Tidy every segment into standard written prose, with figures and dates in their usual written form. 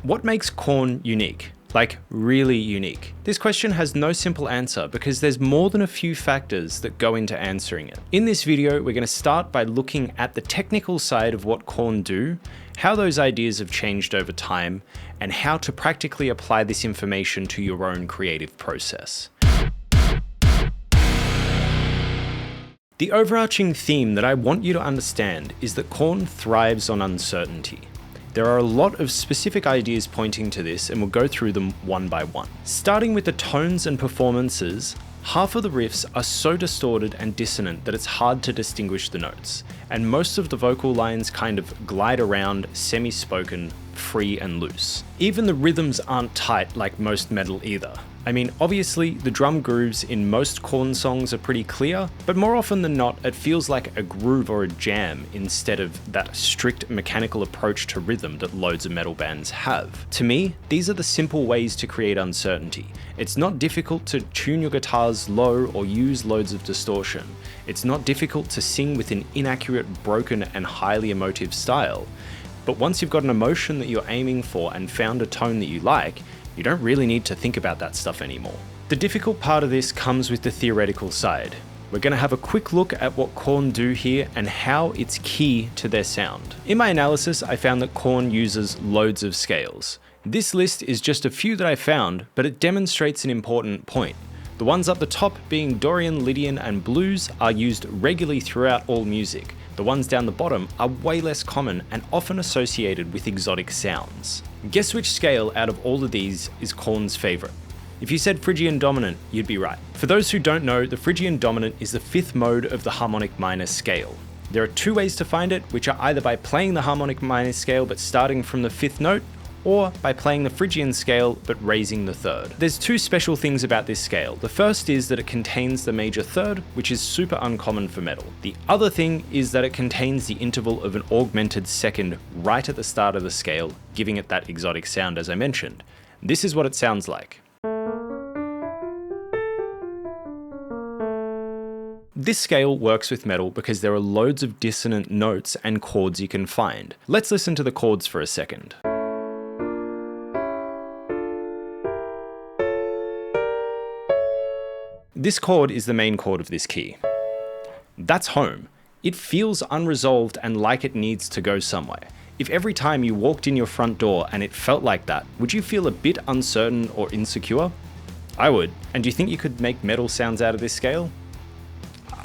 What makes Korn unique? Like, really unique? This question has no simple answer because there's more than a few factors that go into answering it. In this video, we're going to start by looking at the technical side of what Korn do, how those ideas have changed over time, and how to practically apply this information to your own creative process. The overarching theme that I want you to understand is that Korn thrives on uncertainty. There are a lot of specific ideas pointing to this, and we'll go through them one by one. Starting with the tones and performances, half of the riffs are so distorted and dissonant that it's hard to distinguish the notes, and most of the vocal lines kind of glide around semi-spoken, free and loose. Even the rhythms aren't tight like most metal either. I mean, obviously, the drum grooves in most Korn songs are pretty clear, but more often than not, it feels like a groove or a jam instead of that strict mechanical approach to rhythm that loads of metal bands have. To me, these are the simple ways to create uncertainty. It's not difficult to tune your guitars low or use loads of distortion. It's not difficult to sing with an inaccurate, broken, and highly emotive style. But once you've got an emotion that you're aiming for and found a tone that you like, you don't really need to think about that stuff anymore. The difficult part of this comes with the theoretical side. We're going to have a quick look at what Korn do here and how it's key to their sound. In my analysis, I found that Korn uses loads of scales. This list is just a few that I found, but it demonstrates an important point. The ones up the top, being Dorian, Lydian, and blues, are used regularly throughout all music. The ones down the bottom are way less common and often associated with exotic sounds. Guess which scale out of all of these is Korn's favorite? If you said Phrygian dominant, you'd be right. For those who don't know, the Phrygian dominant is the fifth mode of the harmonic minor scale. There are two ways to find it, which are either by playing the harmonic minor scale but starting from the fifth note, or by playing the Phrygian scale but raising the third. There's two special things about this scale. The first is that it contains the major third, which is super uncommon for metal. The other thing is that it contains the interval of an augmented second right at the start of the scale, giving it that exotic sound as I mentioned. This is what it sounds like. This scale works with metal because there are loads of dissonant notes and chords you can find. Let's listen to the chords for a second. This chord is the main chord of this key. That's home. It feels unresolved and like it needs to go somewhere. If every time you walked in your front door and it felt like that, would you feel a bit uncertain or insecure? I would. And do you think you could make metal sounds out of this scale?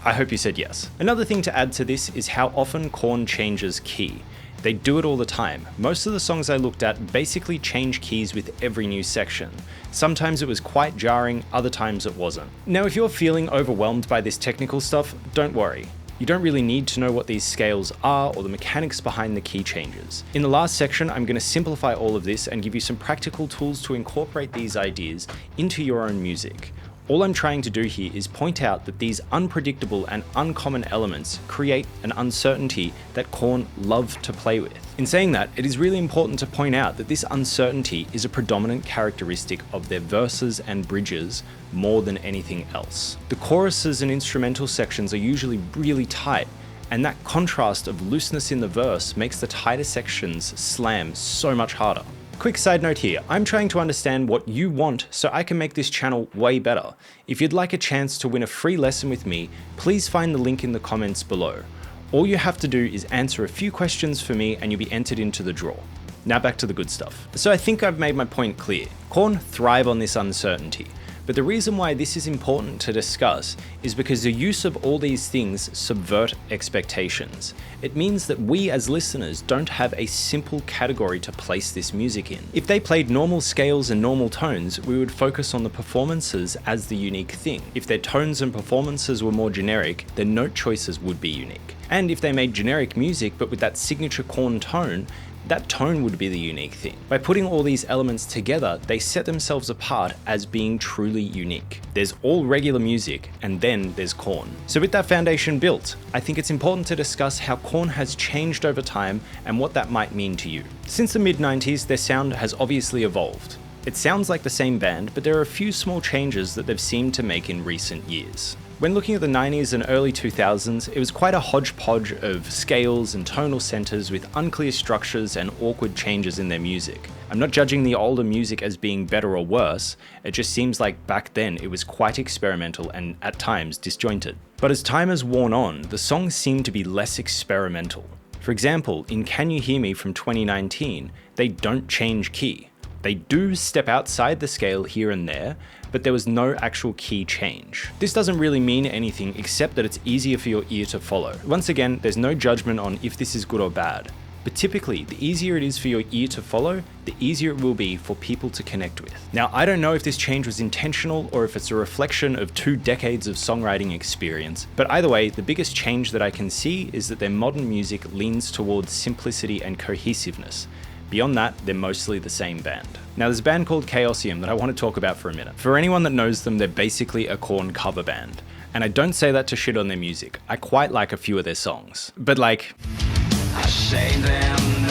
I hope you said yes. Another thing to add to this is how often Korn changes key. They do it all the time. Most of the songs I looked at basically change keys with every new section. Sometimes it was quite jarring, other times it wasn't. Now, if you're feeling overwhelmed by this technical stuff, don't worry. You don't really need to know what these scales are or the mechanics behind the key changes. In the last section, I'm going to simplify all of this and give you some practical tools to incorporate these ideas into your own music. All I'm trying to do here is point out that these unpredictable and uncommon elements create an uncertainty that Korn love to play with. In saying that, it is really important to point out that this uncertainty is a predominant characteristic of their verses and bridges more than anything else. The choruses and instrumental sections are usually really tight, and that contrast of looseness in the verse makes the tighter sections slam so much harder. Quick side note here, I'm trying to understand what you want so I can make this channel way better. If you'd like a chance to win a free lesson with me, please find the link in the comments below. All you have to do is answer a few questions for me and you'll be entered into the draw. Now back to the good stuff. So I think I've made my point clear. Korn thrive on this uncertainty. But the reason why this is important to discuss is because the use of all these things subvert expectations. It means that we as listeners don't have a simple category to place this music in. If they played normal scales and normal tones, we would focus on the performances as the unique thing. If their tones and performances were more generic, their note choices would be unique. And if they made generic music but with that signature Korn tone, that tone would be the unique thing. By putting all these elements together, they set themselves apart as being truly unique. There's all regular music, and then there's Korn. So with that foundation built, I think it's important to discuss how Korn has changed over time and what that might mean to you. Since the mid-90s, their sound has obviously evolved. It sounds like the same band, but there are a few small changes that they've seemed to make in recent years. When looking at the 90s and early 2000s, it was quite a hodgepodge of scales and tonal centers with unclear structures and awkward changes in their music. I'm not judging the older music as being better or worse, it just seems like back then it was quite experimental and at times disjointed. But as time has worn on, the songs seem to be less experimental. For example, in Can You Hear Me from 2019, they don't change key. They do step outside the scale here and there, but there was no actual key change. This doesn't really mean anything except that it's easier for your ear to follow. Once again, there's no judgment on if this is good or bad, but typically the easier it is for your ear to follow, the easier it will be for people to connect with. Now, I don't know if this change was intentional or if it's a reflection of 2 decades of songwriting experience, but either way, the biggest change that I can see is that their modern music leans towards simplicity and cohesiveness. Beyond that, they're mostly the same band. Now, there's a band called Chaoseum that I want to talk about for a minute. For anyone that knows them, they're basically a Korn cover band. And I don't say that to shit on their music. I quite like a few of their songs. But like... I say them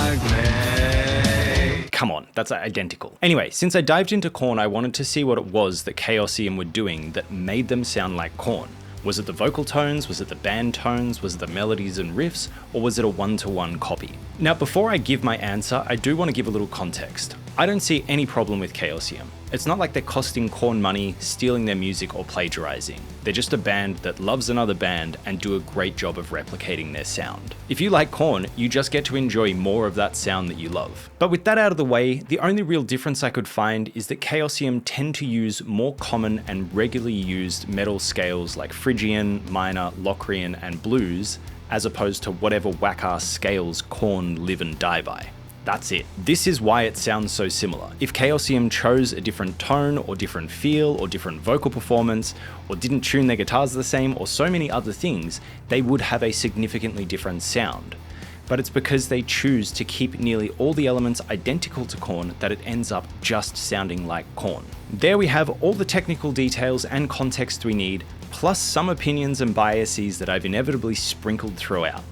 ugly. Come on, that's identical. Anyway, since I dived into Korn, I wanted to see what it was that Chaoseum were doing that made them sound like Korn. Was it the vocal tones? Was it the band tones? Was it the melodies and riffs? Or was it a one-to-one copy? Now, before I give my answer, I do want to give a little context. I don't see any problem with Chaoseum. It's not like they're costing Korn money, stealing their music, or plagiarizing. They're just a band that loves another band and do a great job of replicating their sound. If you like Korn, you just get to enjoy more of that sound that you love. But with that out of the way, the only real difference I could find is that Chaoseum tend to use more common and regularly used metal scales like Phrygian, minor, Locrian, and blues, as opposed to whatever whack-ass scales Korn live and die by. That's it. This is why it sounds so similar. If Chaoseum chose a different tone or different feel or different vocal performance or didn't tune their guitars the same or so many other things, they would have a significantly different sound. But it's because they choose to keep nearly all the elements identical to Korn that it ends up just sounding like Korn. There we have all the technical details and context we need, plus some opinions and biases that I've inevitably sprinkled throughout.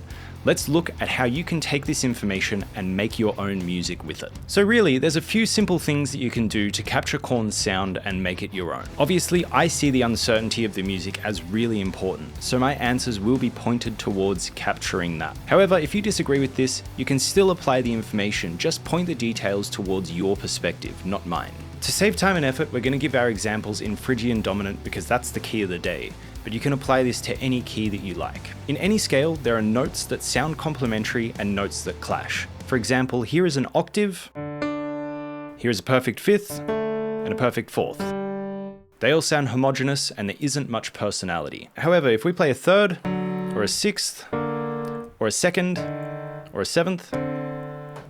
Let's look at how you can take this information and make your own music with it. So really, there's a few simple things that you can do to capture Korn's sound and make it your own. Obviously, I see the uncertainty of the music as really important, so my answers will be pointed towards capturing that. However, if you disagree with this, you can still apply the information, just point the details towards your perspective, not mine. To save time and effort, we're going to give our examples in Phrygian dominant because that's the key of the day. But you can apply this to any key that you like. In any scale, there are notes that sound complementary and notes that clash. For example, here is an octave, here is a perfect fifth, and a perfect fourth. They all sound homogeneous and there isn't much personality. However, if we play a third, or a sixth, or a second, or a seventh,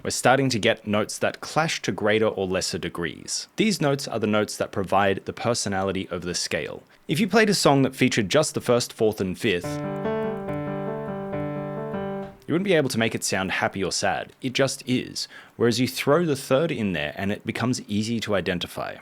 we're starting to get notes that clash to greater or lesser degrees. These notes are the notes that provide the personality of the scale. If you played a song that featured just the first, fourth, and fifth, you wouldn't be able to make it sound happy or sad. It just is. Whereas you throw the third in there and it becomes easy to identify.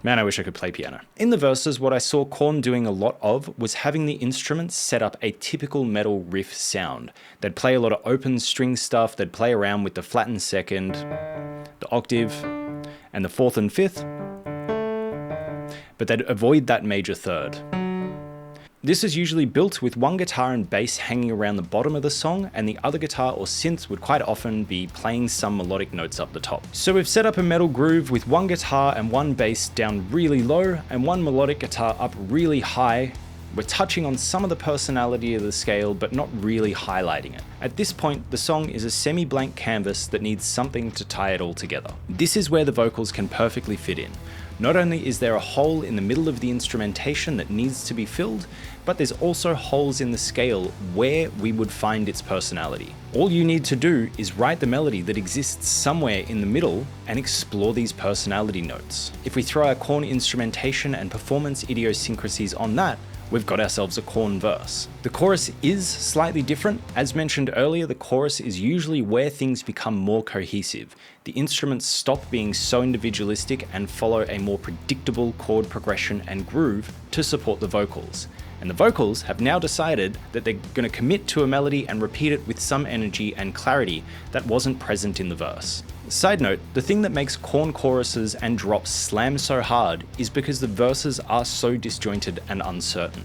Man, I wish I could play piano. In the verses, what I saw Korn doing a lot of was having the instruments set up a typical metal riff sound. They'd play a lot of open string stuff, they'd play around with the flattened second, the octave, and the fourth and fifth, but they'd avoid that major third. This is usually built with one guitar and bass hanging around the bottom of the song, and the other guitar or synth would quite often be playing some melodic notes up the top. So we've set up a metal groove with one guitar and one bass down really low, and one melodic guitar up really high. We're touching on some of the personality of the scale, but not really highlighting it. At this point, the song is a semi-blank canvas that needs something to tie it all together. This is where the vocals can perfectly fit in. Not only is there a hole in the middle of the instrumentation that needs to be filled, but there's also holes in the scale where we would find its personality. All you need to do is write the melody that exists somewhere in the middle and explore these personality notes. If we throw our Korn instrumentation and performance idiosyncrasies on that, we've got ourselves a Korn verse. The chorus is slightly different. As mentioned earlier, the chorus is usually where things become more cohesive. The instruments stop being so individualistic and follow a more predictable chord progression and groove to support the vocals. And the vocals have now decided that they're going to commit to a melody and repeat it with some energy and clarity that wasn't present in the verse. Side note, the thing that makes Korn choruses and drops slam so hard is because the verses are so disjointed and uncertain.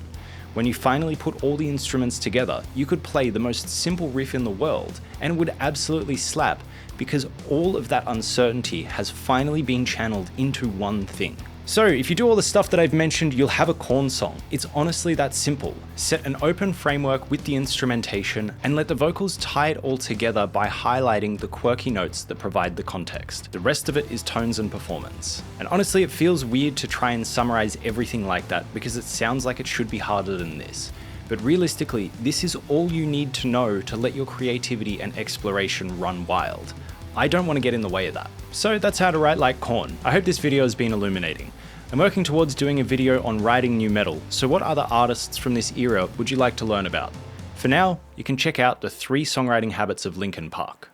When you finally put all the instruments together, you could play the most simple riff in the world and it would absolutely slap because all of that uncertainty has finally been channeled into one thing. So if you do all the stuff that I've mentioned, you'll have a Korn song. It's honestly that simple. Set an open framework with the instrumentation and let the vocals tie it all together by highlighting the quirky notes that provide the context. The rest of it is tones and performance. And honestly, it feels weird to try and summarize everything like that because it sounds like it should be harder than this. But realistically, this is all you need to know to let your creativity and exploration run wild. I don't want to get in the way of that. So that's how to write like Korn. I hope this video has been illuminating. I'm working towards doing a video on writing new metal, so what other artists from this era would you like to learn about? For now, you can check out the 3 songwriting habits of Linkin Park.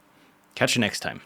Catch you next time.